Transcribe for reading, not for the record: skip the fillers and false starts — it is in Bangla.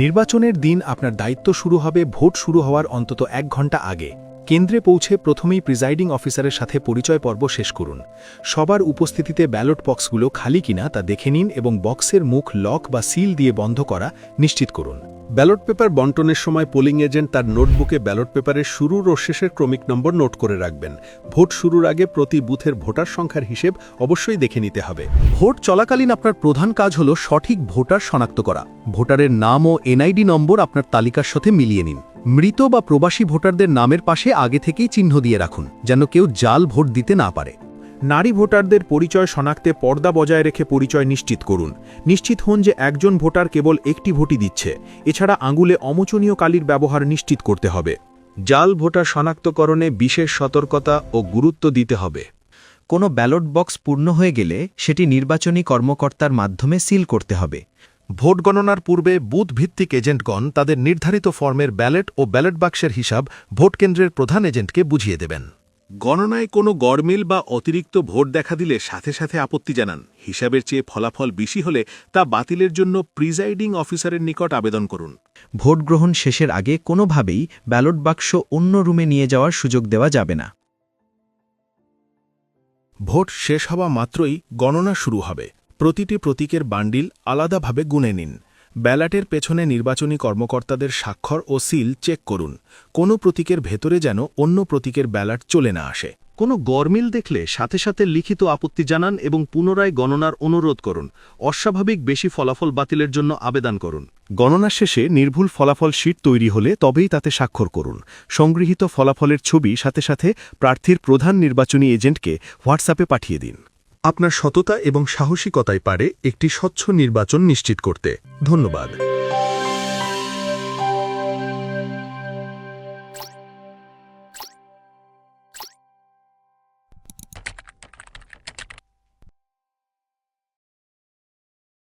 নির্বাচনের দিন আপনার দায়িত্ব শুরু হবে ভোট শুরু হওয়ার অন্তত 1 ঘন্টা আগে। কেন্দ্রে পৌঁছে প্রথমেই প্রিজাইডিং অফিসারের সাথে পরিচয় পর্ব শেষ করুন। সবার উপস্থিতিতে ব্যালট বক্সগুলো খালি কিনা তা দেখে নিন এবং বক্সের মুখ লক বা সিল দিয়ে বন্ধ করা নিশ্চিত করুন। ব্যালট পেপার বন্টনের সময় পোলিং এজেন্ট তার নোটবুকে ব্যালট পেপারের শুরুর ও শেষের ক্রমিক নম্বর নোট করে রাখবেন। ভোট শুরুর আগে প্রতি বুথের ভোটার সংখ্যার হিসেব অবশ্যই দেখে নিতে হবে। ভোট চলাকালীন আপনার প্রধান কাজ হল সঠিক ভোটার শনাক্ত করা। ভোটারের নাম ও এনআইডি নম্বর আপনার তালিকার সাথে মিলিয়ে নিন। মৃত বা প্রবাসী ভোটারদের নামের পাশে আগে থেকেই চিহ্ন দিয়ে রাখুন, যেন কেউ জাল ভোট দিতে না পারে। নারী ভোটারদের পরিচয় শনাক্তে পর্দা বজায় রেখে পরিচয় নিশ্চিত করুন। নিশ্চিত হন যে একজন ভোটার কেবল একটি ভোটই দিচ্ছে। এছাড়া আঙুলে অমোচনীয় কালির ব্যবহার নিশ্চিত করতে হবে। জাল ভোটার শনাক্তকরণে বিশেষ সতর্কতা ও গুরুত্ব দিতে হবে। কোনো ব্যালট বক্স পূর্ণ হয়ে গেলে সেটি নির্বাচনী কর্মকর্তার মাধ্যমে সিল করতে হবে। ভোট গণনার পূর্বে বুথ ভিত্তিক এজেন্টগণ তাদের নির্ধারিত ফর্মের ব্যালট ও ব্যালট বাক্সের হিসাব ভোট কেন্দ্রের প্রধান এজেন্টকে বুঝিয়ে দেবেন। গণনায় কোনো গড়মিল বা অতিরিক্ত ভোট দেখা দিলে সাথে সাথে আপত্তি জানান। হিসাবের চেয়ে ফলাফল বেশি হলে তা বাতিলের জন্য প্রিজাইডিং অফিসারের নিকট আবেদন করুন। ভোট গ্রহণ শেষের আগে কোনোভাবেই ব্যালট বাক্স অন্য রুমে নিয়ে যাওয়ার সুযোগ দেওয়া যাবে না। ভোট শেষ হওয়া মাত্রই গণনা শুরু হবে। প্রতিটি প্রতীকের বান্ডিল আলাদাভাবে গুনে নিন। ব্যালটের পেছনে নির্বাচনী কর্মকর্তাদের স্বাক্ষর ও সিল চেক করুন। কোনো প্রতীকের ভেতরে যেন অন্য প্রতীকের ব্যালট চলে না আসে। কোনো গড়মিল দেখলে সাথে সাথে লিখিত আপত্তি জানান এবং পুনরায় গণনার অনুরোধ করুন। অস্বাভাবিক বেশি ফলাফল বাতিলের জন্য আবেদন করুন। গণনা শেষে নির্ভুল ফলাফল শীট তৈরি হলে তবেই তাতে স্বাক্ষর করুন। সংগৃহীত ফলাফলের ছবি সাথে সাথে প্রার্থীর প্রধান নির্বাচনী এজেন্টকে হোয়াটসঅ্যাপে পাঠিয়ে দিন। আপনার সততা এবং সাহসিকতাই পারে একটি স্বচ্ছ নির্বাচন নিশ্চিত করতে। ধন্যবাদ।